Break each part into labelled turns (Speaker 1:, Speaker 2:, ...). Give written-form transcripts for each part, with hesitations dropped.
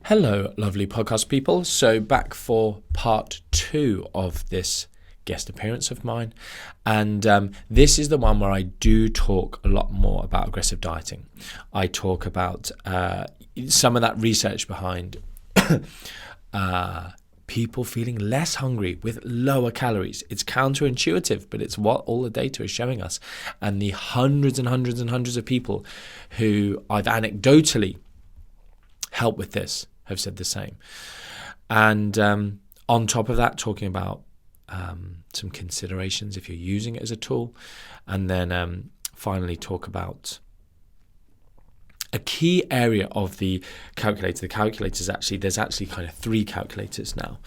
Speaker 1: Hello, lovely podcast people. So back for part 2 of this guest appearance of mine. And this is the one where I do talk a lot more about aggressive dieting. I talk about some of that research behind people feeling less hungry with lower calories. It's counterintuitive, but it's what all the data is showing us. And the hundreds and hundreds and hundreds of people who I've anecdotally helped with this have said the same. And on top of that, talking about some considerations if you're using it as a tool, and then finally talk about a key area of the calculator. The calculators there's actually kind of 3 calculators now,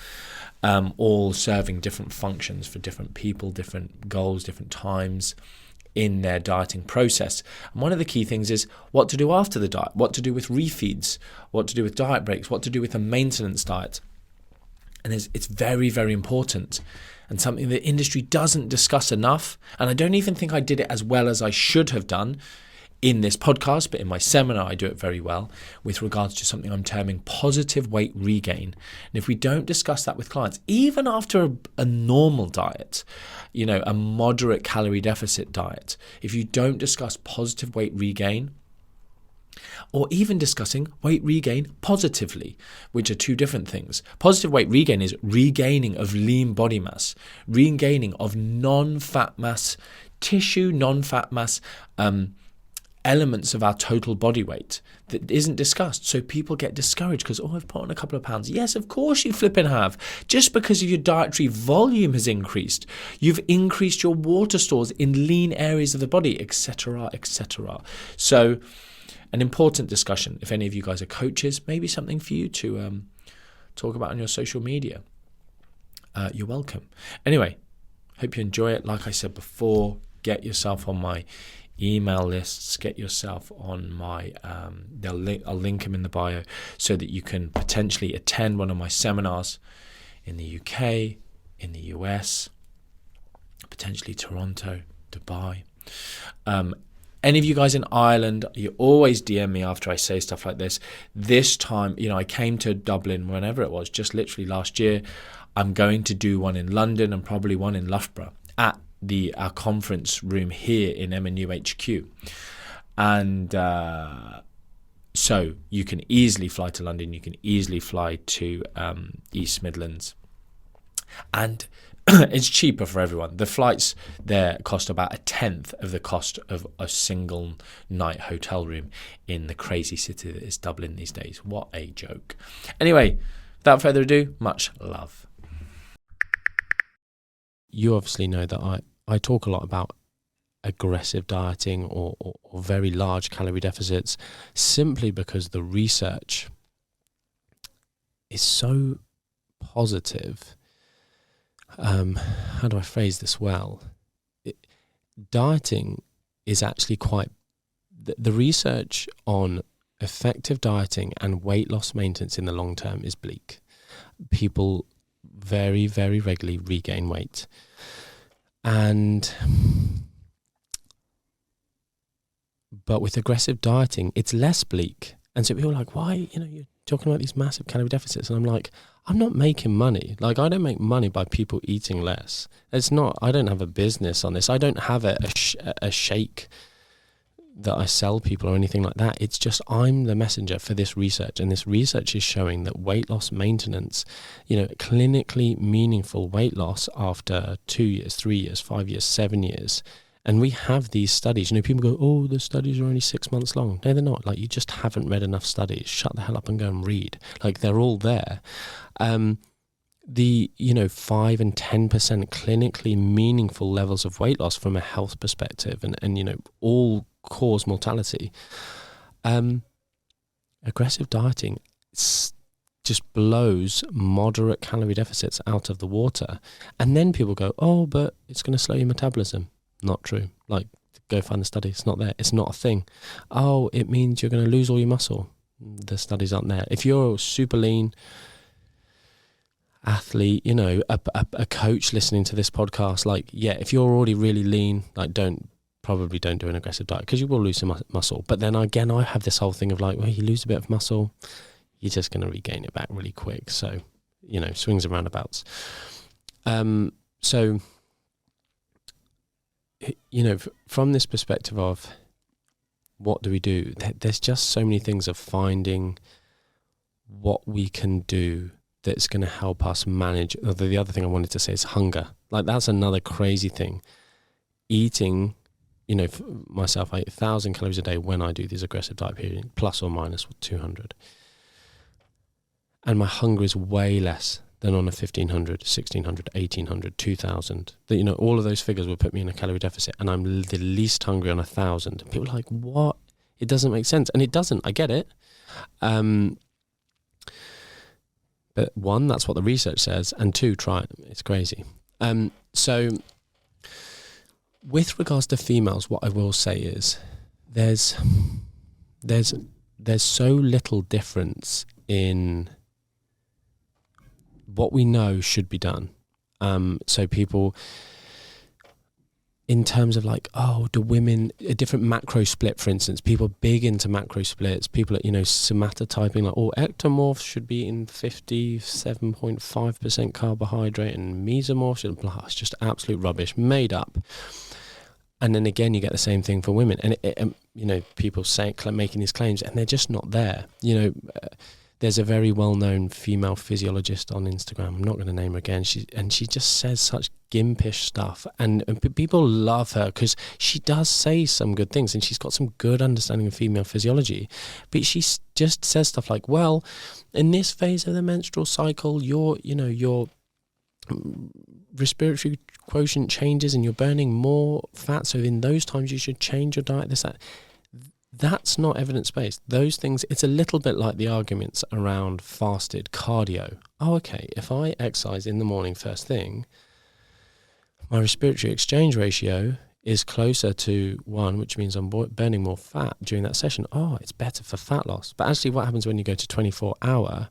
Speaker 1: all serving different functions for different people, different goals, different times in their dieting process. And one of the key things is what to do after the diet, what to do with refeeds, what to do with diet breaks, what to do with a maintenance diet. And it's very, very important, and something the industry doesn't discuss enough. And I don't even think I did it as well as I should have done in this podcast, but in my seminar I do it very well with regards to something I'm terming positive weight regain. And if we don't discuss that with clients, even after a normal diet, a moderate calorie deficit diet, if you don't discuss positive weight regain, or even discussing weight regain positively, which are 2 different things. Positive weight regain is regaining of lean body mass, regaining of non-fat mass tissue, non-fat mass elements of our total body weight that isn't discussed. So people get discouraged because, I've put on a couple of pounds. Yes, of course you flipping have. Just because your dietary volume has increased, you've increased your water stores in lean areas of the body, etc., etc. So an important discussion. If any of you guys are coaches, maybe something for you to talk about on your social media. You're welcome. Anyway, hope you enjoy it. Like I said before, get yourself on my email lists, get yourself on my I'll link them in the bio so that you can potentially attend one of my seminars in the UK, in the US, potentially Toronto, Dubai. Any of you guys in Ireland, you always DM me after I say stuff like this. This time, I came to Dublin whenever it was, just literally last year. I'm going to do one in London and probably one in Loughborough at our conference room here in MNU HQ. And so you can easily fly to London, you can easily fly to East Midlands. And it's cheaper for everyone. The flights there cost about 1/10 of the cost of a single night hotel room in the crazy city that is Dublin these days. What a joke. Anyway, without further ado, much love. You obviously know that I talk a lot about aggressive dieting or very large calorie deficits simply because the research is so positive. How do I phrase this well? Dieting is actually quite... The research on effective dieting and weight loss maintenance in the long term is bleak. People very, very regularly regain weight. But with aggressive dieting, it's less bleak. And so people are like, why, you're talking about these massive calorie deficits. And I'm like, I'm not making money. I don't make money by people eating less. I don't have a business on this. I don't have a shake that I sell people or anything like that. It's just I'm the messenger for this research. And this research is showing that weight loss maintenance, clinically meaningful weight loss after 2 years, 3 years, 5 years, 7 years. And we have these studies. People go, the studies are only 6 months long. No, they're not. You just haven't read enough studies. Shut the hell up and go and read. They're all there. The 5 and 10% clinically meaningful levels of weight loss from a health perspective and all cause mortality. Aggressive dieting just blows moderate calorie deficits out of the water. And then people go, but it's going to slow your metabolism. Not true. Go find the study. It's not there. It's not a thing. It means you're going to lose all your muscle. The studies aren't there. If you're super lean athlete, a coach listening to this podcast, if you're already really lean, don't do an aggressive diet because you will lose some muscle. But then again, I have this whole thing of you lose a bit of muscle,
Speaker 2: you're just going to regain it back really quick. So, swings and roundabouts. So, from this perspective of what do we do, there's just so many things of finding what we can do that's going to help us manage. The other thing I wanted to say is hunger. Like, that's another crazy thing. Eating, for myself, I eat 1,000 calories a day when I do these aggressive diet period, plus or minus 200. And my hunger is way less than on a 1,500, 1,600, 1,800, 2,000. All of those figures will put me in a calorie deficit, and I'm the least hungry on 1,000. And people are like, what? It doesn't make sense. And it doesn't. I get it. But one, that's what the research says, and two, try it. It's crazy. So with regards to females, what I will say is there's so little difference in what we know should be done. So people, in terms of like, do women, a different macro split, for instance, people are big into macro splits, people are, somatotyping, like, ectomorphs should be in 57.5% carbohydrate and mesomorphs, it's just absolute rubbish, made up. And then again, you get the same thing for women. And, people making these claims, and they're just not there. There's a very well-known female physiologist on Instagram. I'm not going to name her again. She just says such gimpish stuff, and people love her because she does say some good things, and she's got some good understanding of female physiology. But she just says stuff like, well, in this phase of the menstrual cycle, your respiratory quotient changes and you're burning more fat. So in those times, you should change your diet. This, that. That's not evidence-based. Those things, it's a little bit like the arguments around fasted cardio. Okay, if I exercise in the morning first thing, my respiratory exchange ratio is closer to 1, which means I'm burning more fat during that session. It's better for fat loss. But actually what happens when you go to 24-hour,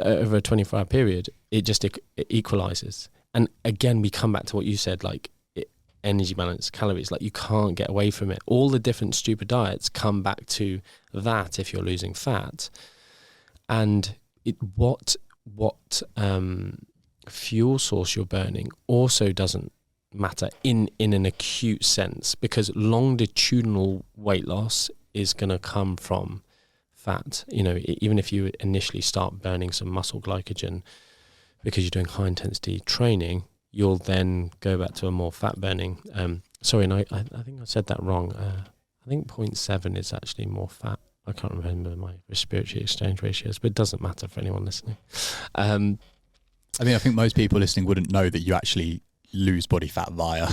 Speaker 2: over a 24-hour period, it just it equalizes. And again, we come back to what you said, like, energy balance, calories, like, you can't get away from it. All the different stupid diets come back to that if you're losing fat. And what fuel source you're burning also doesn't matter in an acute sense, because longitudinal weight loss is going to come from fat. Even if you initially start burning some muscle glycogen because you're doing high intensity training, you'll then go back to a more fat burning. Sorry, and I think I said that wrong. I think 0.7 is actually more fat. I can't remember my respiratory exchange ratios, but it doesn't matter for anyone listening. I
Speaker 3: think most people listening wouldn't know that you actually lose body fat via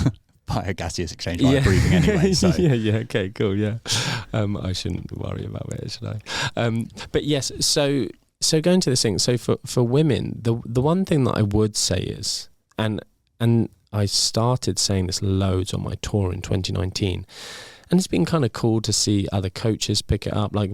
Speaker 3: gaseous exchange via breathing anyway. So.
Speaker 2: yeah, okay, cool, yeah. I shouldn't worry about it, should I? But yes, so going to this thing, so for women, the one thing that I would say is, and I started saying this loads on my tour in 2019, and it's been kind of cool to see other coaches pick it up. Like,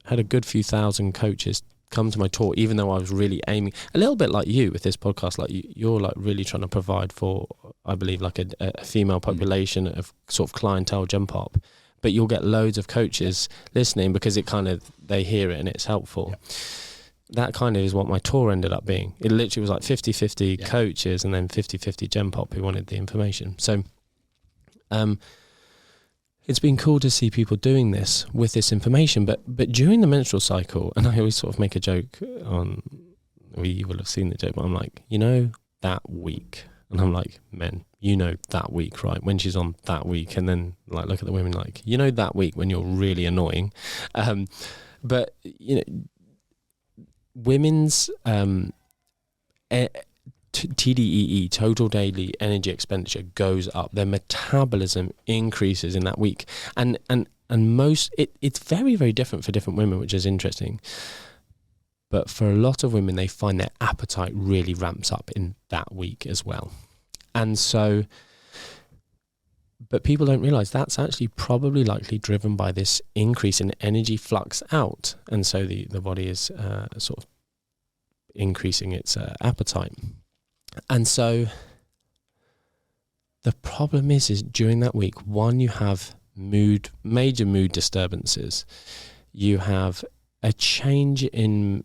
Speaker 2: had a good few thousand coaches come to my tour, even though I was really aiming a little bit like you with this podcast. Like, you're like really trying to provide for, I believe, like a female population of sort of clientele jump up, but you'll get loads of coaches listening because they hear it and it's helpful. Yeah. That kind of is what my tour ended up being. It literally was like 50-50 coaches and then 50-50 Gen Pop who wanted the information. So it's been cool to see people doing this with this information. But during the menstrual cycle, and I always sort of make a joke on, you will have seen the joke, but I'm like, that week. And I'm like, men, that week, right? When she's on that week. And then like look at the women like, that week when you're really annoying. But, women's TDEE, total daily energy expenditure, goes up. Their metabolism increases in that week, and most it's very, very different for different women, which is interesting. But for a lot of women, they find their appetite really ramps up in that week as well. And so, but people don't realize that's actually probably likely driven by this increase in energy flux out. And so the body is sort of increasing its appetite. And so the problem is during that week, one, you have major mood disturbances. you have a change in,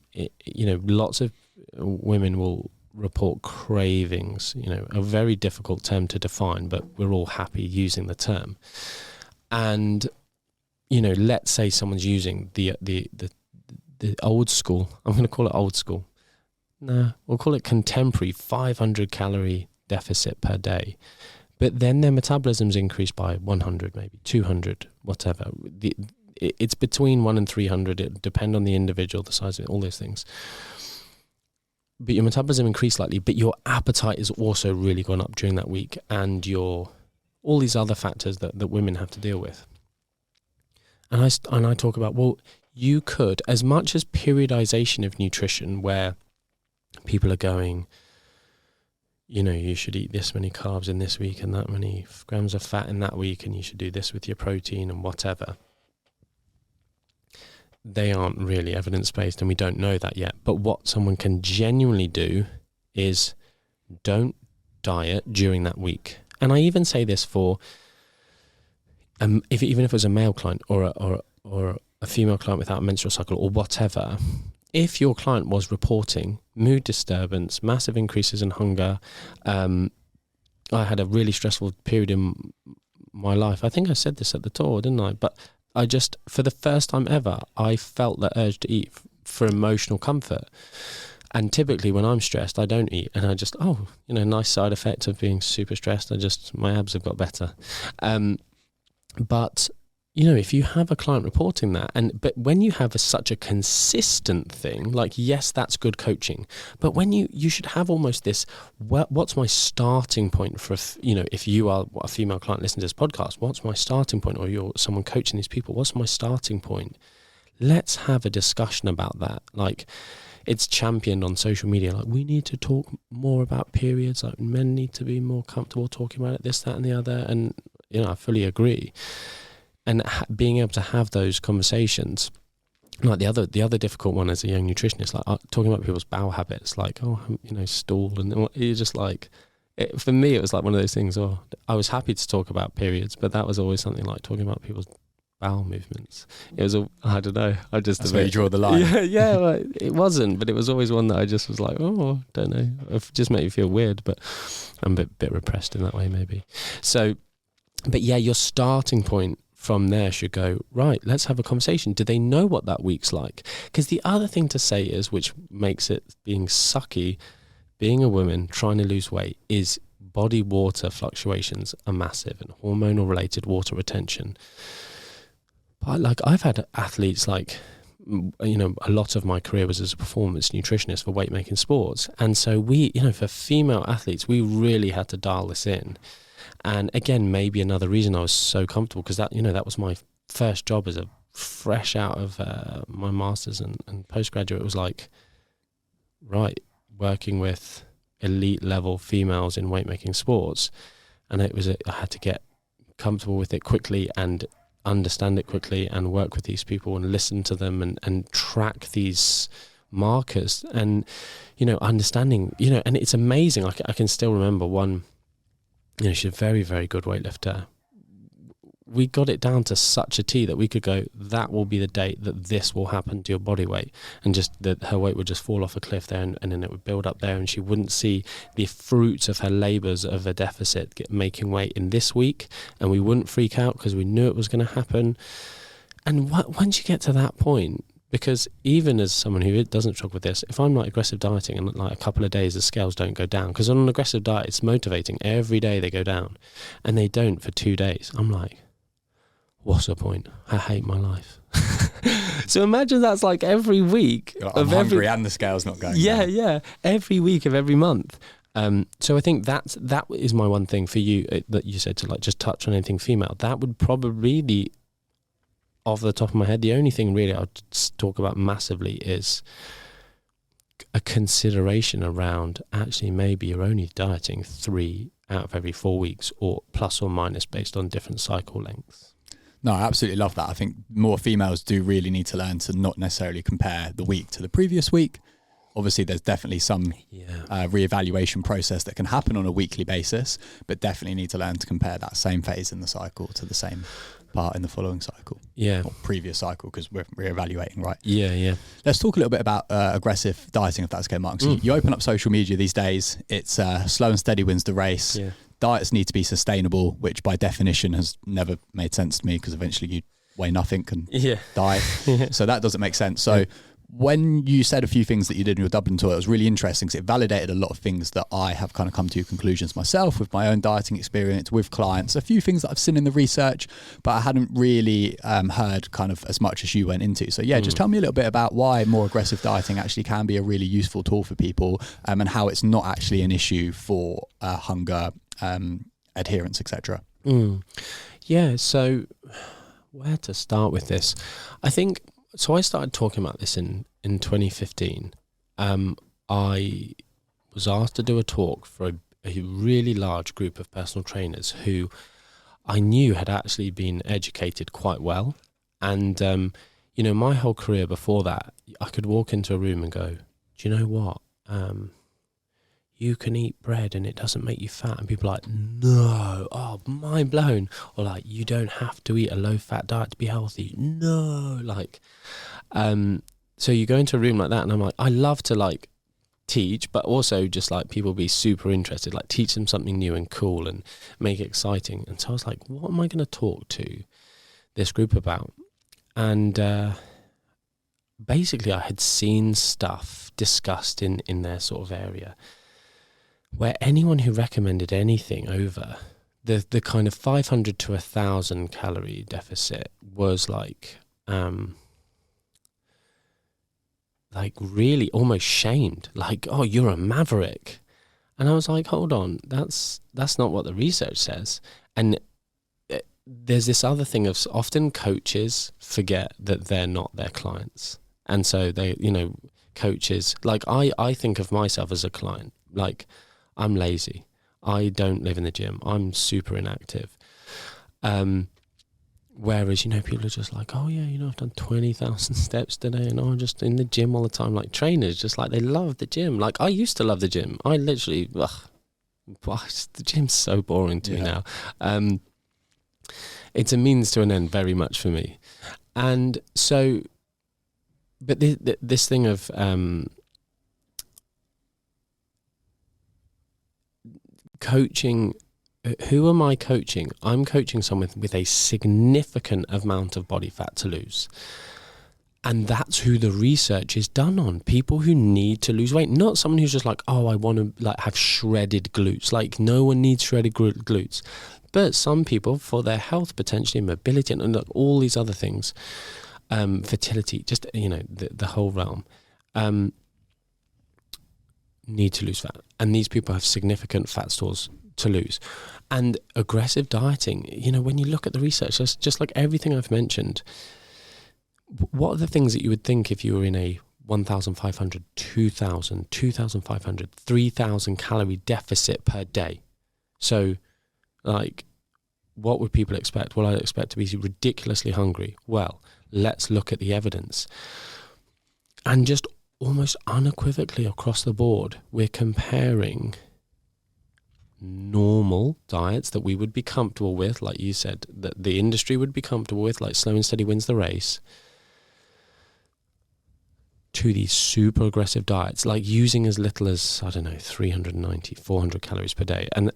Speaker 2: lots of women will report cravings, a very difficult term to define, but we're all happy using the term. And, let's say someone's using the old school, I'm going to call it old school. No, we'll call it contemporary 500 calorie deficit per day. But then their metabolism's increased by 100, maybe 200, whatever. It's between 1 and 300. It depends on the individual, the size of it, all those things. But your metabolism increased slightly, but your appetite is also really gone up during that week, and all these other factors that women have to deal with. And I talk about, well, you could, as much as periodization of nutrition, where people are going, you should eat this many carbs in this week and that many grams of fat in that week, and you should do this with your protein and whatever. They aren't really evidence-based, and we don't know that yet. But what someone can genuinely do is don't diet during that week. And I even say this for, even if it was a male client or a female client without a menstrual cycle or whatever, if your client was reporting mood disturbance, massive increases in hunger, I had a really stressful period in my life. I think I said this at the tour, didn't I? But I just, for the first time ever, I felt the urge to eat for emotional comfort. And typically when I'm stressed, I don't eat. And I just, nice side effect of being super stressed. My abs have got better. But if you have a client reporting that, but when you have such a consistent thing, like, yes, that's good coaching, but when you should have almost this, what's my starting point for, if you are a female client listening to this podcast, what's my starting point? Or you're someone coaching these people, what's my starting point? Let's have a discussion about that. Like, it's championed on social media, like, we need to talk more about periods, like men need to be more comfortable talking about it, this, that, and the other. And, I fully agree. And being able to have those conversations, like the other difficult one as a young nutritionist, like talking about people's bowel habits, like, stool, and you're just like, for me, it was like one of those things. I was happy to talk about periods, but that was always something like talking about people's bowel movements. It was, I don't know,
Speaker 3: that's where you draw the line.
Speaker 2: Yeah, well, it wasn't, but it was always one that I just was like, don't know, it just made me feel weird, but I'm a bit repressed in that way, maybe. So, but yeah, your starting point from there should go, right, let's have a conversation. Do they know what that week's like? Because the other thing to say is, which makes it being sucky, being a woman trying to lose weight, is body water fluctuations are massive and hormonal related water retention. But like, I've had athletes, like, a lot of my career was as a performance nutritionist for weight making sports. And so we, for female athletes, we really had to dial this in. And again, maybe another reason I was so comfortable, because that was my first job as a fresh out of my master's and postgraduate. It was like, right, working with elite level females in weight making sports, and I had to get comfortable with it quickly and understand it quickly and work with these people and listen to them and track these markers and understanding, and it's amazing. I can still remember one. She's a very, very good weightlifter. We got it down to such a T that we could go, that will be the date that this will happen to your body weight. And just that her weight would just fall off a cliff there and then it would build up there, and she wouldn't see the fruits of her labours of a deficit making weight in this week. And we wouldn't freak out because we knew it was going to happen. And once you get to that point, because even as someone who doesn't struggle with this, if I'm like aggressive dieting and like a couple of days the scales don't go down, because on an aggressive diet it's motivating, every day they go down, and they don't for 2 days, I'm like, what's the point? I hate my life. So imagine that's like every week.
Speaker 3: I'm hungry and the scale's not going down.
Speaker 2: Yeah, every week of every month. So I think that is my one thing for you that you said to like just touch on anything female. That would probably be, off the top of my head, the only thing really I'll talk about massively is a consideration around actually maybe you're only dieting 3 out of every 4 weeks, or plus or minus based on different cycle lengths.
Speaker 3: No, I absolutely love that. I think more females do really need to learn to not necessarily compare the week to the previous week. Obviously, there's definitely some reevaluation process that can happen on a weekly basis, but definitely need to learn to compare that same phase in the cycle to the same part in the following cycle.
Speaker 2: Yeah.
Speaker 3: Or previous cycle, because we're reevaluating, right?
Speaker 2: Yeah.
Speaker 3: Let's talk a little bit about aggressive dieting, if that's okay, Mark. So you open up social media these days, it's slow and steady wins the race.
Speaker 2: Yeah.
Speaker 3: Diets need to be sustainable, which by definition has never made sense to me, because eventually you weigh nothing and die. So that doesn't make sense. So when you said a few things that you did in your Dublin tour, it was really interesting, because it validated a lot of things that I have kind of come to conclusions myself with my own dieting experience with clients, a few things that I've seen in the research, but I hadn't really heard kind of as much as you went into. So just tell me a little bit about why more aggressive dieting actually can be a really useful tool for people, and how it's not actually an issue for hunger, adherence, etc.
Speaker 2: Yeah, so where to start with this? I think, so I started talking about this in 2015. I was asked to do a talk for a really large group of personal trainers who I knew had actually been educated quite well. And, my whole career before that, I could walk into a room and go, do you know what? You can eat bread and it doesn't make you fat. And people are like, no, mind blown. Or like, you don't have to eat a low-fat diet to be healthy. No, so you go into a room like that and I'm like, I love to teach, but also just people be super interested, teach them something new and cool and make it exciting. And so I was like, what am I going to talk to this group about? And basically I had seen stuff discussed in their sort of area where anyone who recommended anything over the kind of 500 to 1,000 calorie deficit was really almost shamed, oh, you're a maverick. And I was like, hold on, that's not what the research says. And there's this other thing of often coaches forget that they're not their clients. And so they, coaches, I think of myself as a client, I'm lazy. I don't live in the gym. I'm super inactive. Whereas, people are just like, oh yeah, I've done 20,000 steps today and I'm just in the gym all the time. Trainers, just they love the gym. I used to love the gym. I literally, the gym's so boring to me now. It's a means to an end very much for me. And so, but this thing of, coaching, who am I coaching? I'm coaching someone with a significant amount of body fat to lose. And that's who the research is done on. People who need to lose weight. Not someone who's just oh, I want to have shredded glutes. No one needs shredded glutes. But some people, for their health potentially, mobility and all these other things, fertility, just, the whole realm, need to lose fat. And these people have significant fat stores to lose. And aggressive dieting, when you look at the research, just like everything I've mentioned, what are the things that you would think if you were in a 1,500, 2,000, 2,500, 3,000 calorie deficit per day? So, what would people expect? Well, I'd expect to be ridiculously hungry. Well, let's look at the evidence. And just almost unequivocally across the board, we're comparing normal diets that we would be comfortable with, like you said, that the industry would be comfortable with, like slow and steady wins the race, to these super aggressive diets, using as little as, 390, 400 calories per day. And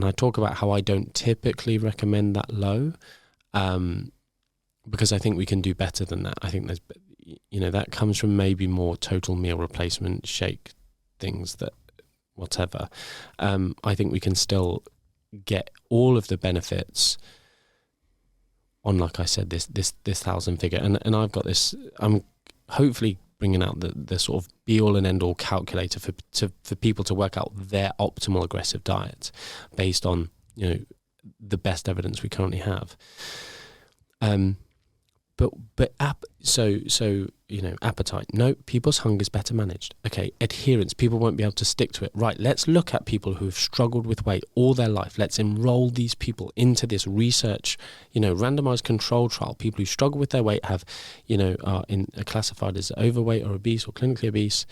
Speaker 2: I talk about how I don't typically recommend that low, because I think we can do better than that. I think there's, that comes from maybe more total meal replacement, shake things, that whatever. I think we can still get all of the benefits on, like I said, this 1,000 figure. And I've got this, I'm hopefully bringing out the sort of be all and end all calculator for people to work out their optimal aggressive diet based on, the best evidence we currently have. So appetite. No, people's hunger is better managed. Okay, adherence. People won't be able to stick to it. Right, let's look at people who have struggled with weight all their life. Let's enroll these people into this research, randomized control trial. People who struggle with their weight are classified as overweight or obese or clinically obese.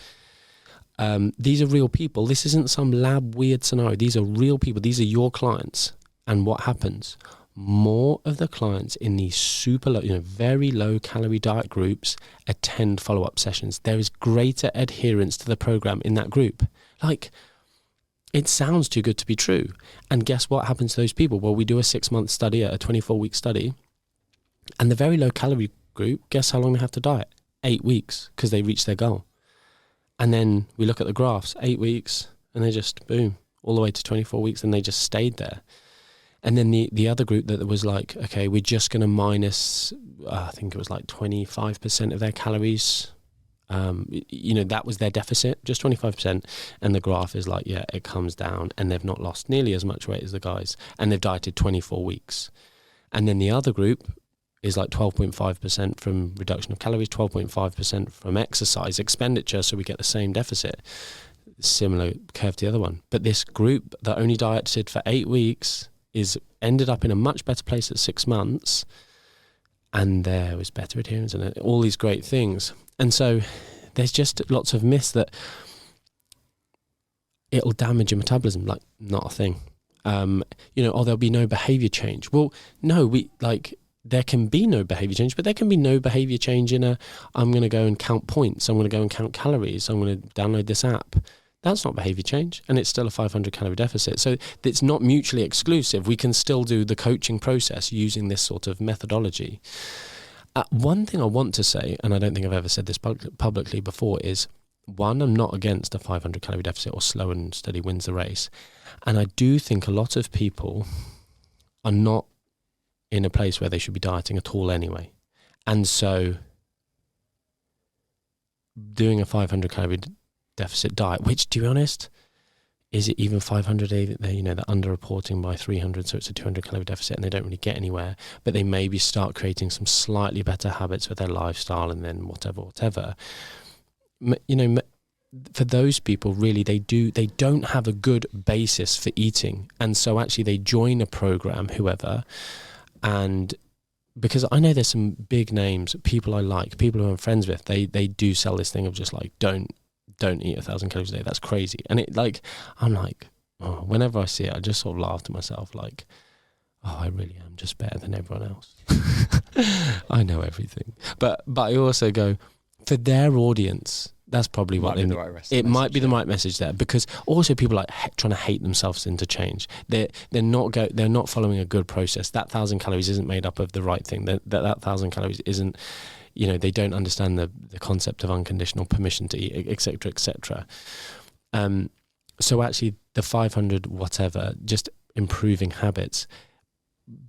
Speaker 2: These are real people. This isn't some lab weird scenario. These are real people. These are your clients. And what happens? more of the clients in these super low, very low calorie diet groups attend follow-up sessions. There is greater adherence to the program in that group. Like, it sounds too good to be true. And guess what happens to those people? Well, we do a 6-month study, a 24-week study, and the very low calorie group, guess how long they have to diet? 8 weeks, because they reach their goal. And then we look at the graphs, 8 weeks, and they just, boom, all the way to 24 weeks, and they just stayed there. And then the other group that was like, okay, we're just going to minus, I think it was like 25% of their calories. That was their deficit, just 25%. And the graph is like, yeah, it comes down, and they've not lost nearly as much weight as the guys. And they've dieted 24 weeks. And then the other group is like 12.5% from reduction of calories, 12.5% from exercise expenditure. So we get the same deficit. Similar curve to the other one. But this group that only dieted for 8 weeks ended up in a much better place at 6 months, and there was better adherence and all these great things. And so there's just lots of myths that it'll damage your metabolism. Like, not a thing. There'll be no behavior change. Well, no, there can be no behavior change, but there can be no behavior change in I'm going to go and count points, I'm going to go and count calories, I'm going to download this app. That's not behavior change, and it's still a 500 calorie deficit. So it's not mutually exclusive. We can still do the coaching process using this sort of methodology. One thing I want to say, and I don't think I've ever said this publicly before, is one, I'm not against a 500 calorie deficit or slow and steady wins the race. And I do think a lot of people are not in a place where they should be dieting at all anyway. And so doing a 500 calorie deficit diet, which, to be honest, is it even 500? They're underreporting by 300, so it's a 200 calorie deficit, and they don't really get anywhere. But they maybe start creating some slightly better habits with their lifestyle, and then whatever. For those people, really, they don't have a good basis for eating, and so actually they join a program, whoever, and because I know there's some big names, people I like, people who I'm friends with, they do sell this thing of just like, don't eat 1,000 calories a day. That's crazy. And I'm like, whenever I see it, I just sort of laugh to myself like, I really am just better than everyone else. I know everything. But I also go, for their audience, that's probably what they need. It might be the right message there, because also people are trying to hate themselves into change. They're not following a good process. That 1,000 calories isn't made up of the right thing. That 1,000 calories isn't, they don't understand the concept of unconditional permission to eat, etc., etc. So actually the 500 whatever, just improving habits.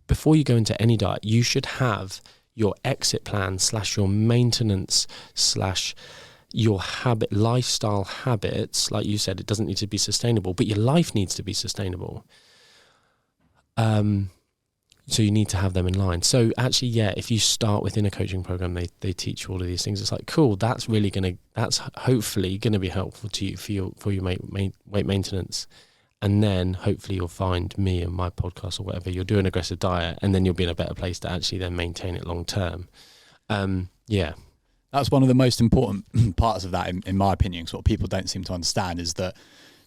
Speaker 2: Before you go into any diet, you should have your exit plan / your maintenance / your lifestyle habits. Like you said, it doesn't need to be sustainable, but your life needs to be sustainable. So you need to have them in line. So actually, if you start within a coaching program, they teach you all of these things. It's like, cool, that's hopefully going to be helpful to you for your weight maintenance. And then hopefully you'll find me and my podcast or whatever. You'll do an aggressive diet, and then you'll be in a better place to actually then maintain it long term.
Speaker 3: That's one of the most important parts of that, in my opinion. So what people don't seem to understand is that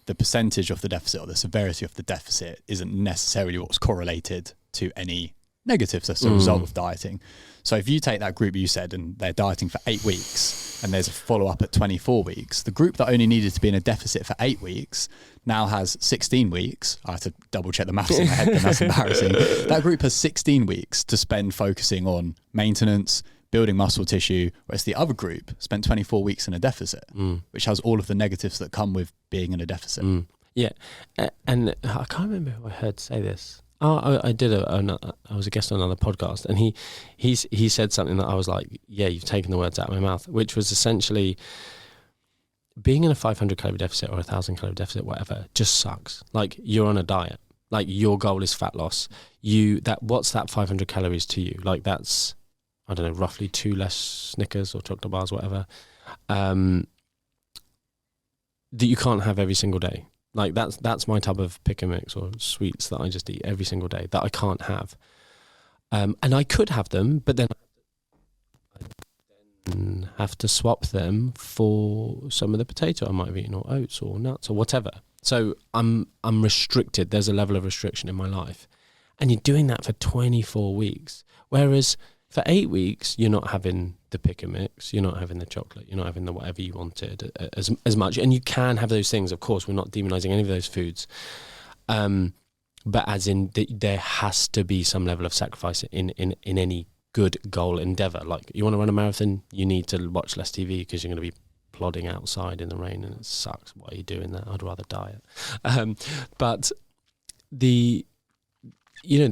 Speaker 3: the percentage of the deficit or the severity of the deficit isn't necessarily what's correlated to any negatives as a result of dieting. So if you take that group you said, and they're dieting for 8 weeks, and there's a follow-up at 24 weeks, the group that only needed to be in a deficit for 8 weeks now has 16 weeks. I have to double check the maths in my head, and that's embarrassing. That group has 16 weeks to spend focusing on maintenance, building muscle tissue, whereas the other group spent 24 weeks in a deficit, which has all of the negatives that come with being in a deficit.
Speaker 2: Yeah, and I can't remember who I heard say this. I did. I was a guest on another podcast, and he said something that I was like, "Yeah, you've taken the words out of my mouth," which was essentially being in a 500 calorie deficit or 1,000 calorie deficit, whatever, just sucks. Like, you're on a diet. Like, your goal is fat loss. What's that 500 calories to you? Like, that's, I don't know, roughly 2 less Snickers or chocolate bars, whatever, that you can't have every single day. Like, that's my type of pick and mix or sweets that I just eat every single day that I can't have. And I could have them, but then I have to swap them for some of the potato I might have eaten, or oats or nuts or whatever. So I'm restricted. There's a level of restriction in my life. And you're doing that for 24 weeks. Whereas for 8 weeks, you're not having the pick and mix, you're not having the chocolate, you're not having the whatever you wanted as much. And you can have those things, of course, we're not demonizing any of those foods. But as in, there has to be some level of sacrifice in any good goal endeavor. Like, you want to run a marathon, you need to watch less TV because you're going to be plodding outside in the rain and it sucks. Why are you doing that? I'd rather diet. But the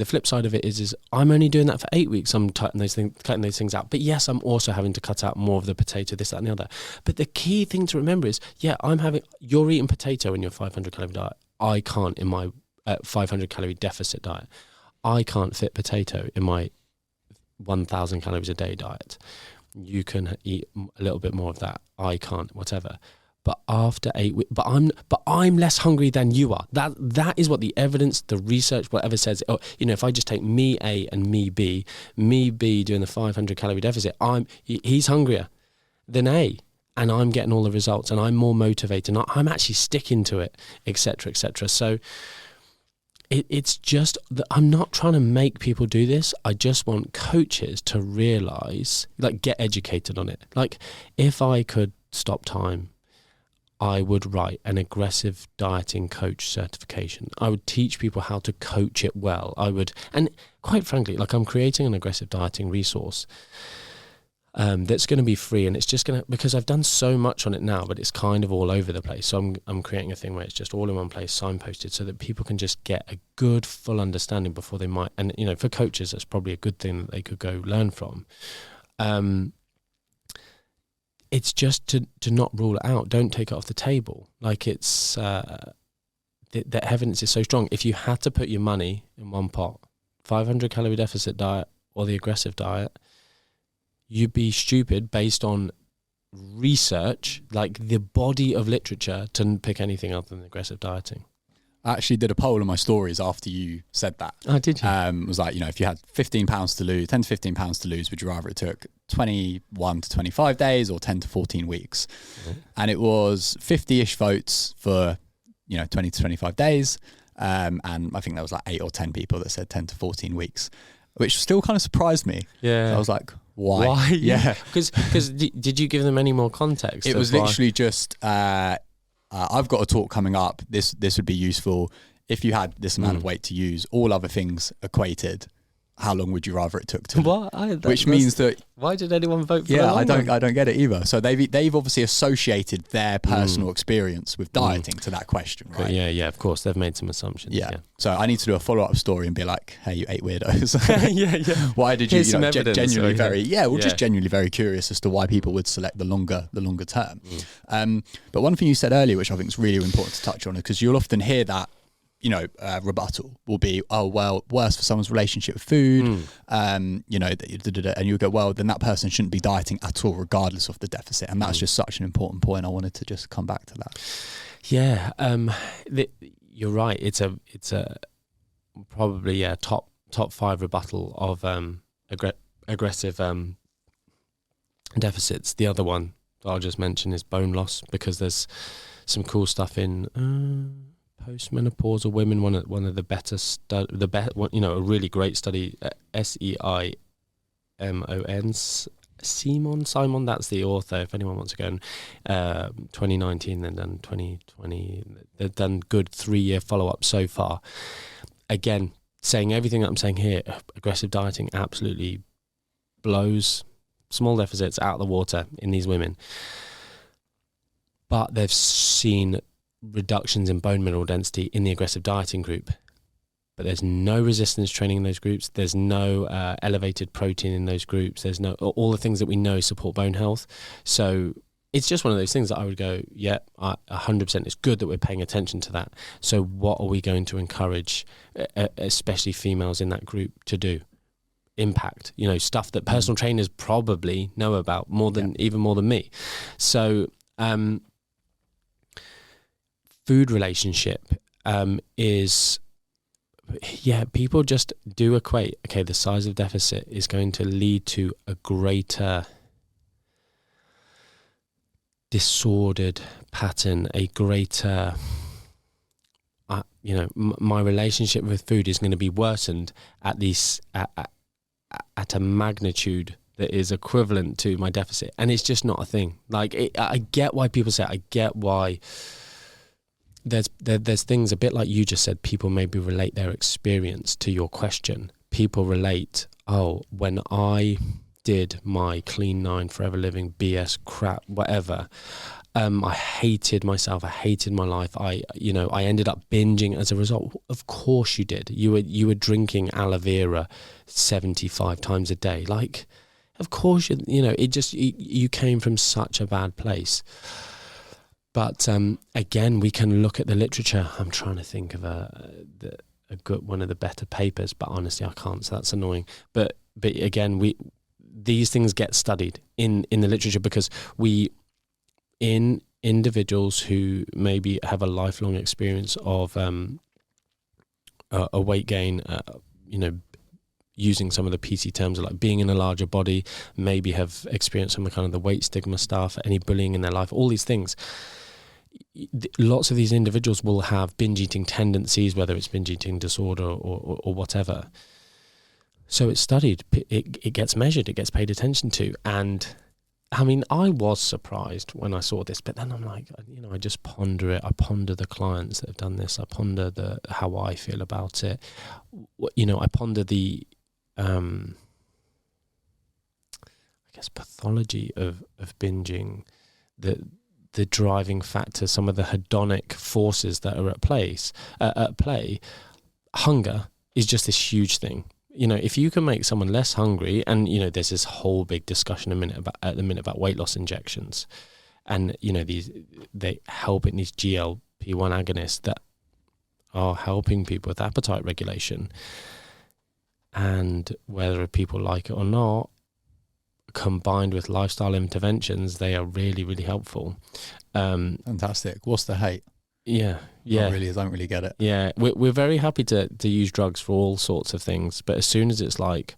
Speaker 2: flip side of it is I'm only doing that for 8 weeks. I'm cutting those things out. But yes, I'm also having to cut out more of the potato, this, that, and the other. But the key thing to remember is, you're eating potato in your 500 calorie diet. I can't in my 500 calorie deficit diet. I can't fit potato in my 1,000 calories a day diet. You can eat a little bit more of that. I can't, whatever. But after 8 weeks, I'm less hungry than you are. That is what the evidence, the research, whatever says. Oh, if I just take me A and me B doing the 500 calorie deficit, he's hungrier than A, and I'm getting all the results, and I'm more motivated, and I'm actually sticking to it, etc., etc. So it's just that I'm not trying to make people do this. I just want coaches to realize, get educated on it. Like, if I could stop time, I would write an aggressive dieting coach certification. I would teach people how to coach it well. And quite frankly, I'm creating an aggressive dieting resource that's going to be free, and it's just going to, because I've done so much on it now, but it's kind of all over the place. So I'm creating a thing where it's just all in one place, signposted, so that people can just get a good, full understanding before they might. And for coaches, that's probably a good thing that they could go learn from. It's just to not rule it out. Don't take it off the table. It's the evidence is so strong. If you had to put your money in one pot, 500 calorie deficit diet or the aggressive diet, you'd be stupid based on research, the body of literature, to pick anything other than aggressive dieting.
Speaker 3: I actually did a poll on my stories after you said that.
Speaker 2: Oh, did you?
Speaker 3: It was if you had 15 pounds to lose, 10 to 15 pounds to lose, would you rather it took 21 to 25 days or 10 to 14 weeks? Mm-hmm. And it was 50-ish votes for, 20 to 25 days. And I think there was 8 or 10 people that said 10 to 14 weeks, which still kind of surprised me.
Speaker 2: Yeah.
Speaker 3: So I was like, why?
Speaker 2: Yeah. Because did you give them any more context?
Speaker 3: It was literally just... I've got a talk coming up. This would be useful. If you had this amount of weight to use, all other things equated, how long would you rather it took to? Which means that.
Speaker 2: Why did anyone vote for
Speaker 3: that? Yeah, I don't get it either. So they've obviously associated their personal experience with dieting to that question, right?
Speaker 2: Yeah, of course they've made some assumptions. Yeah.
Speaker 3: So I need to do a follow-up story and be like, "Hey, you 8 weirdos.
Speaker 2: Yeah.
Speaker 3: Why did you?
Speaker 2: Here's some evidence,
Speaker 3: genuinely just genuinely very curious as to why people would select the longer term. But one thing you said earlier, which I think is really important to touch on, is because you'll often hear that. Rebuttal will be, oh, well, worse for someone's relationship with food, and you go, well, then that person shouldn't be dieting at all, regardless of the deficit. And that's just such an important point. I wanted to just come back to that.
Speaker 2: Yeah, you're right. It's a probably top 5 rebuttal of aggressive deficits. The other one that I'll just mention is bone loss, because there's some cool stuff in postmenopausal women. One of the better a really great study, SEIMON, Simon, that's the author. If anyone wants to go in 2019, then done 2020, they've done good 3-year follow-up so far. Again, saying everything that I'm saying here, aggressive dieting absolutely blows small deficits out of the water in these women. But they've seen reductions in bone mineral density in the aggressive dieting group, but there's no resistance training in those groups. There's no elevated protein in those groups. There's no all the things that we know support bone health. So it's just one of those things that I would go, 100%. It's good that we're paying attention to that. So what are we going to encourage, especially females in that group, to do? Impact, stuff that personal trainers probably know about even more than me. So food relationship is, people just do equate, okay, the size of deficit is going to lead to a greater disordered pattern, a greater my relationship with food is going to be worsened at a magnitude that is equivalent to my deficit, and it's just not a thing. Like, I get why people say it. I get why there's things a bit like you just said. People maybe relate their experience to your question. People relate, oh, when I did my clean 9 forever living BS crap, whatever, I hated myself. I hated my life. I ended up binging as a result. Of course you did. You were drinking aloe vera 75 times a day. Like, of course you came from such a bad place. But again, we can look at the literature. I'm trying to think of a good one of the better papers, but honestly I can't. So that's annoying. But again, these things get studied in the literature, because in individuals who maybe have a lifelong experience of a weight gain, using some of the PC terms, like being in a larger body, maybe have experienced some of kind of the weight stigma stuff, any bullying in their life, all these things. Lots of these individuals will have binge eating tendencies, whether it's binge eating disorder or whatever. So it's studied, it gets measured, it gets paid attention to. And I mean, I was surprised when I saw this, but then I'm like, I just ponder it. I ponder the clients that have done this. I ponder how I feel about it. I ponder the, I guess, pathology of binging, the driving factor, some of the hedonic forces that are at play. Hunger is just this huge thing. If you can make someone less hungry, and there's this whole big discussion at the minute about weight loss injections, and they help in these GLP-1 agonists that are helping people with appetite regulation, and whether people like it or not, combined with lifestyle interventions, they are really, really helpful.
Speaker 3: Fantastic. What's the hate?
Speaker 2: Yeah.
Speaker 3: I don't really get it.
Speaker 2: Yeah, we're very happy to use drugs for all sorts of things, but as soon as it's like,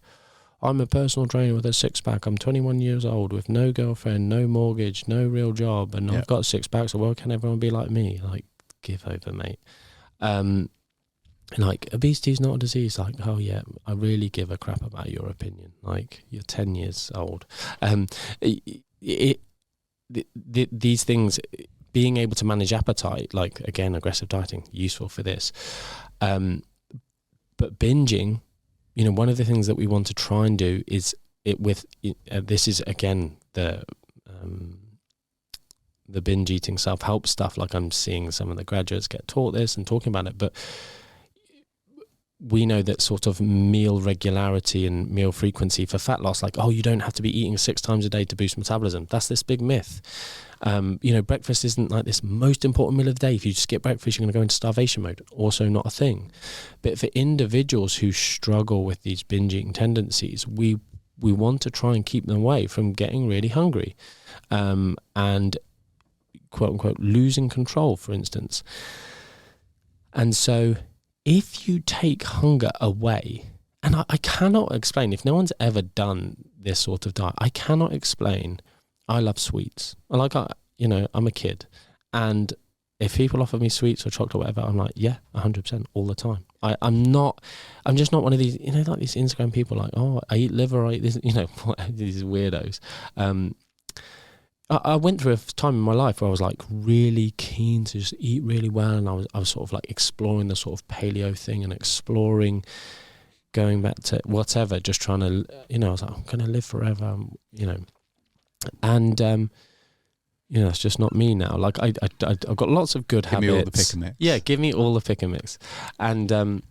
Speaker 2: I'm a personal trainer with a 6-pack, I'm 21 years old with no girlfriend, no mortgage, no real job, and I've got a 6-pack, so why can't everyone be like me? Like, give over, mate. Like, obesity is not a disease. Like, oh yeah, I really give a crap about your opinion. Like, you're 10 years old. These things, being able to manage appetite, like, again, aggressive dieting, useful for this. But binging, one of the things that we want to try and do is this is, again, the binge eating self-help stuff. Like, I'm seeing some of the graduates get taught this and talking about it, but we know that sort of meal regularity and meal frequency for fat loss, like, oh, you don't have to be eating 6 times a day to boost metabolism. That's this big myth. Breakfast isn't like this most important meal of the day. If you skip breakfast, you're going to go into starvation mode. Also not a thing. But for individuals who struggle with these binge eating tendencies, we want to try and keep them away from getting really hungry, and quote unquote losing control, for instance. And so if you take hunger away, and I cannot explain, if no one's ever done this sort of diet, I cannot explain. I love sweets. I'm a kid. And if people offer me sweets or chocolate or whatever, I'm like, yeah, 100% all the time. I'm just not one of these, like these Instagram people like, oh, I eat liver, I eat this, these weirdos. I went through a time in my life where I was like really keen to just eat really well, and I was sort of like exploring the sort of paleo thing and exploring going back to whatever, just trying to, I was like, I'm going to live forever, and it's just not me now. Like I've got lots of good habits.
Speaker 3: Give me all the pick and mix.
Speaker 2: Yeah, give me all the pick and mix, and on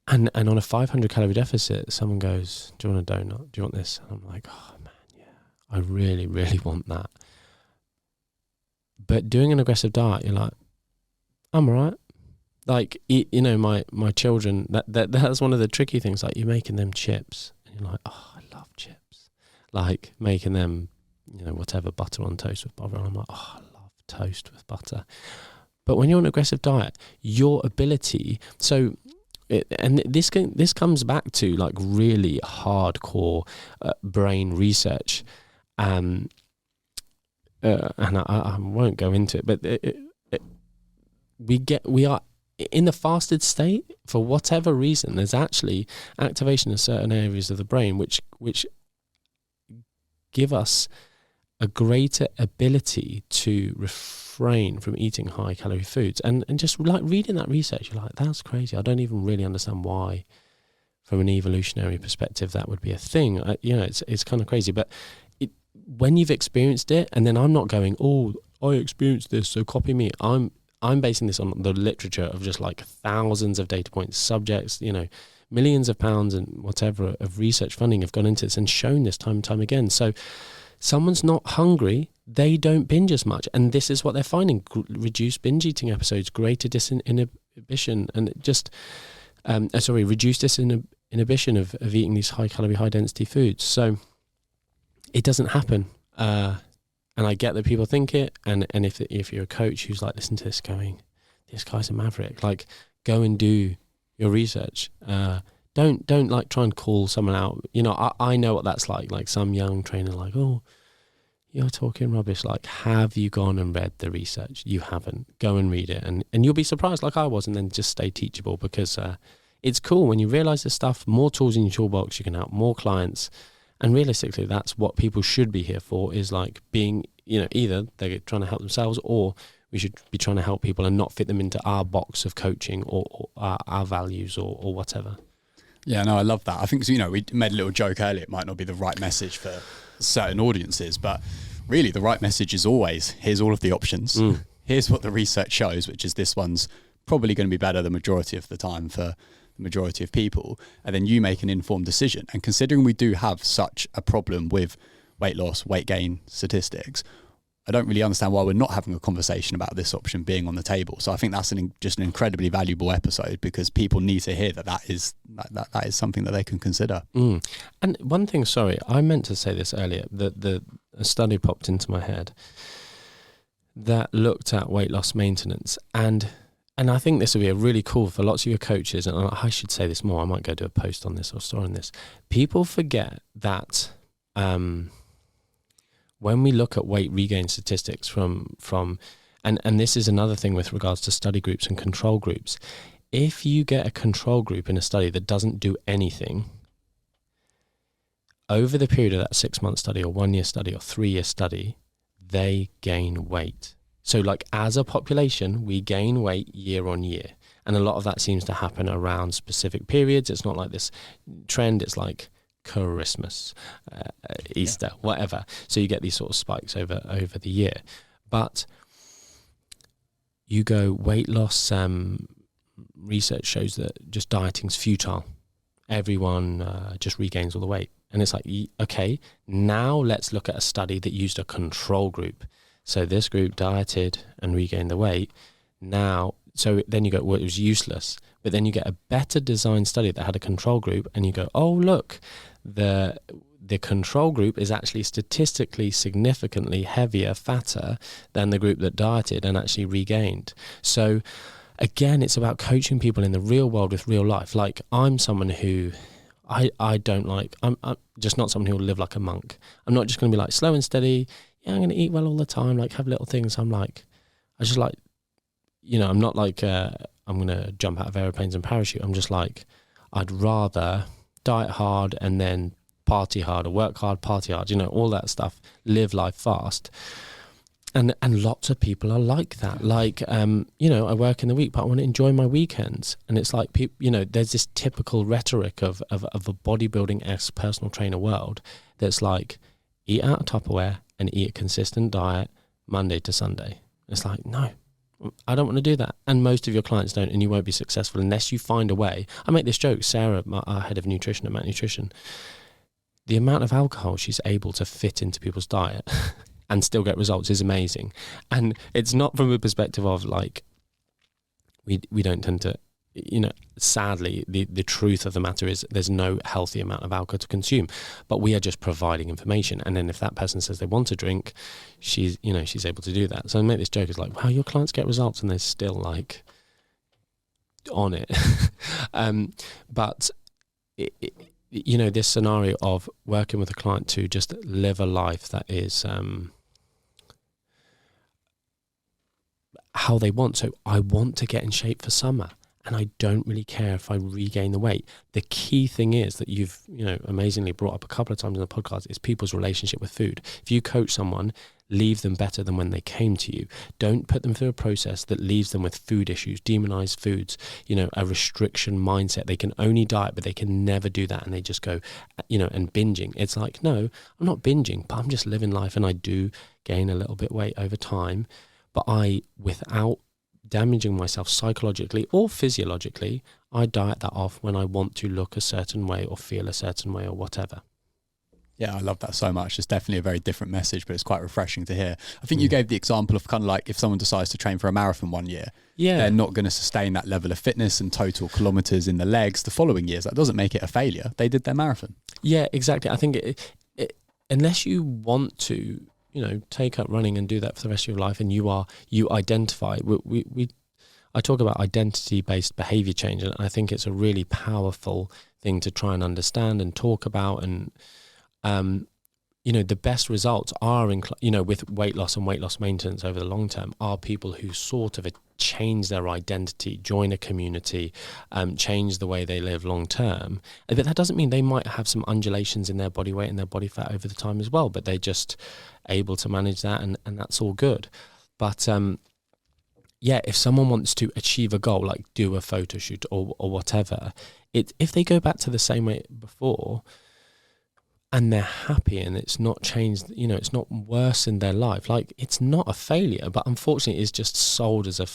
Speaker 2: a 500 calorie deficit, someone goes, "Do you want a donut? Do you want this?" And I'm like, oh man, yeah, I really, really want that. But doing an aggressive diet, you're like, I'm all right. Like, my children, that's one of the tricky things. Like, you're making them chips, and you're like, oh, I love chips. Like making them, whatever, butter on toast with butter. And I'm like, oh, I love toast with butter. But when you're on an aggressive diet, your ability, this comes back to like really hardcore brain research, and I won't go into it, but we are in the fasted state for whatever reason. There's actually activation of certain areas of the brain which give us a greater ability to refrain from eating high calorie foods. And just like reading that research, you're like, that's crazy. I don't even really understand why, from an evolutionary perspective, that would be a thing. It's kind of crazy. But when you've experienced it, and then I'm not going, oh, I experienced this, so copy me. I'm basing this on the literature of just like thousands of data points, subjects, millions of pounds and whatever of research funding have gone into this and shown this time and time again. So someone's not hungry, they don't binge as much. And this is what they're finding: reduced binge eating episodes, greater disinhibition, and just, reduced disinhibition of eating these high calorie, high density foods. So it doesn't happen. And I get that people think it, and if you're a coach who's like, listen to this going, this guy's a maverick, like, go and do your research. Don't like try and call someone out. I know what that's like some young trainer like, oh, you're talking rubbish. Like, have you gone and read the research? You haven't. Go and read it, and you'll be surprised like I was, and then just stay teachable, because it's cool when you realize this stuff. More tools in your toolbox, you can help more clients. And realistically, that's what people should be here for, is like being, either they're trying to help themselves, or we should be trying to help people and not fit them into our box of coaching or our values or whatever.
Speaker 3: Yeah, no, I love that. I think, we made a little joke earlier, it might not be the right message for certain audiences, but really the right message is always, here's all of the options. Here's what the research shows, which is this one's probably going to be better the majority of the time for the majority of people, and then you make an informed decision. And considering we do have such a problem with weight loss, weight gain statistics, I don't really understand why we're not having a conversation about this option being on the table. So I think that's just an incredibly valuable episode, because people need to hear that is something that they can consider.
Speaker 2: And one thing, sorry, I meant to say this earlier, that a study popped into my head that looked at weight loss maintenance, and I think this would be really cool for lots of your coaches, and I should say this more, I might go do a post on this or story on this. People forget that when we look at weight regain statistics from and this is another thing with regards to study groups and control groups, if you get a control group in a study that doesn't do anything, over the period of that 6-month study or 1-year study or 3-year study, they gain weight. So like as a population, we gain weight year on year. And a lot of that seems to happen around specific periods. It's not like this trend. It's like Christmas, Easter, whatever. So you get these sort of spikes over the year. But you go weight loss, research shows that just dieting's futile. Everyone just regains all the weight. And it's like, okay, now let's look at a study that used a control group. So this group dieted and regained the weight. Now, so then you go, well, it was useless. But then you get a better designed study that had a control group, and you go, oh, look, the control group is actually statistically significantly heavier, fatter than the group that dieted and actually regained. So again, it's about coaching people in the real world with real life. Like, I'm someone who I don't like, I'm just not someone who will live like a monk. I'm not just going to be like slow and steady. Yeah, I'm going to eat well all the time, like have little things. I'm like, I just like, I'm not like, I'm going to jump out of airplanes and parachute. I'm just like, I'd rather diet hard and then party hard, or work hard, party hard, all that stuff, live life fast. And lots of people are like that. Like, I work in the week, but I want to enjoy my weekends. And it's like, there's this typical rhetoric of a bodybuilding-esque personal trainer world that's like, eat out of Tupperware and eat a consistent diet Monday to Sunday. It's like, no, I don't want to do that. And most of your clients don't, and you won't be successful unless you find a way. I make this joke, Sarah, our head of nutrition at Matt Nutrition, the amount of alcohol she's able to fit into people's diet and still get results is amazing. And it's not from a perspective of like, we don't tend to, sadly, the truth of the matter is there's no healthy amount of alcohol to consume, but we are just providing information. And then if that person says they want to drink, she's able to do that. So I make this joke, is like, wow, your clients get results and they're still like on it. But this scenario of working with a client to just live a life that is how they want. So I want to get in shape for summer, and I don't really care if I regain the weight. The key thing is that you've, amazingly brought up a couple of times in the podcast is people's relationship with food. If you coach someone, leave them better than when they came to you. Don't put them through a process that leaves them with food issues, demonized foods, a restriction mindset. They can only diet, but they can never do that. And they just go, and binging. It's like, no, I'm not binging, but I'm just living life. And I do gain a little bit weight over time. But without damaging myself psychologically or physiologically, I diet that off when I want to look a certain way or feel a certain way or whatever.
Speaker 3: Yeah, I love that so much. It's definitely a very different message, but it's quite refreshing to hear. I think you gave the example of kind of like if someone decides to train for a marathon one year, they're not going to sustain that level of fitness and total kilometers in the legs the following years. That doesn't make it a failure. They did their marathon. Yeah,
Speaker 2: exactly. I think unless you want to, take up running and do that for the rest of your life, and you identify, I talk about identity-based behavior change, and I think it's a really powerful thing to try and understand and talk about. And the best results are with weight loss and weight loss maintenance over the long term are people who sort of change their identity, join a community, change the way they live long term. But that doesn't mean they might have some undulations in their body weight and their body fat over the time as well, but they're just able to manage that, and that's all good. But if someone wants to achieve a goal, like do a photo shoot or whatever, if they go back to the same way before, and they're happy and it's not changed, it's not worse in their life, like it's not a failure, but unfortunately it's just sold as a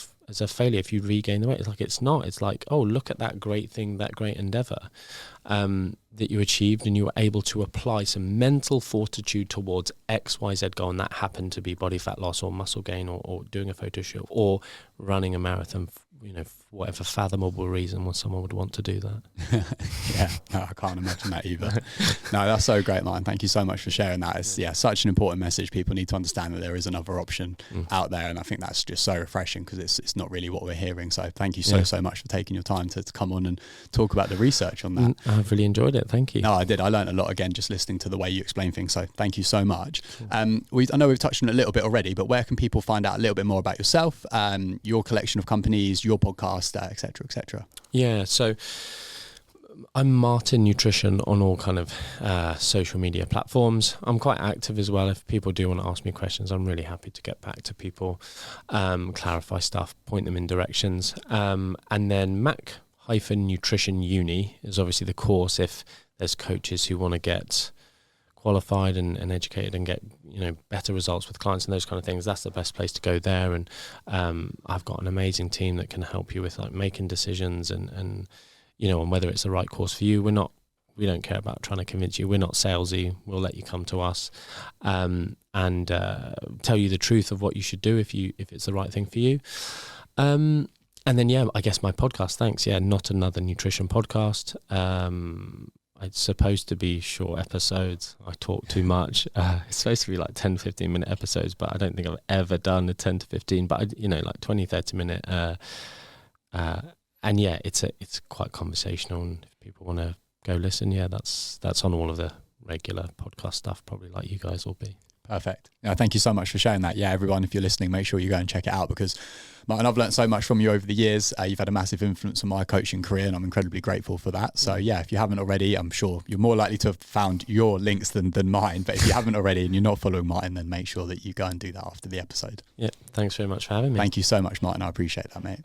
Speaker 2: failure if you regain the weight. It's like, it's not. It's like, oh, look at that great thing, that great endeavor that you achieved, and you were able to apply some mental fortitude towards XYZ goal, and that happened to be body fat loss or muscle gain or doing a photo shoot or running a marathon, for whatever fathomable reason someone would want to do that.
Speaker 3: Yeah, no, I can't imagine that either. No, that's so great, Martin. Thank you so much for sharing that. It's such an important message. People need to understand that there is another option out there, and I think that's just so refreshing because it's not really what we're hearing. So thank you so much for taking your time to come on and talk about the research on that.
Speaker 2: I've really enjoyed it. Thank you.
Speaker 3: No, I did. I learned a lot again just listening to the way you explain things. So thank you so much. I know we've touched on it a little bit already, but where can people find out a little bit more about yourself, your collection of companies, your podcast, et cetera, et cetera?
Speaker 2: Yeah, so I'm Martin Nutrition on all kind of social media platforms. I'm quite active as well. If people do want to ask me questions, I'm really happy to get back to people, clarify stuff, point them in directions. And then Mac-Nutrition Uni is obviously the course if there's coaches who want to get qualified and educated and get better results with clients and those kind of things. That's the best place to go there. And I've got an amazing team that can help you with like making decisions and whether it's the right course for you. We don't care about trying to convince you. We're not salesy. We'll let you come to us and tell you the truth of what you should do if it's the right thing for you. And then I guess my podcast. Thanks. Yeah, Not Another Nutrition Podcast. It's supposed to be short episodes. I talk too much. It's supposed to be like 10, 15 minute episodes, but I don't think I've ever done a 10 to 15, but like 20, 30 minute. And it's quite conversational. And if people want to go listen, that's on all of the regular podcast stuff, probably like you guys will be.
Speaker 3: Perfect. Thank you so much for sharing that. Yeah, everyone, if you're listening, make sure you go and check it out because, Martin, I've learned so much from you over the years. You've had a massive influence on my coaching career and I'm incredibly grateful for that. So if you haven't already, I'm sure you're more likely to have found your links than mine. But if you haven't already and you're not following Martin, then make sure that you go and do that after the episode.
Speaker 2: Yeah, thanks very much for having me.
Speaker 3: Thank you so much, Martin. I appreciate that, mate.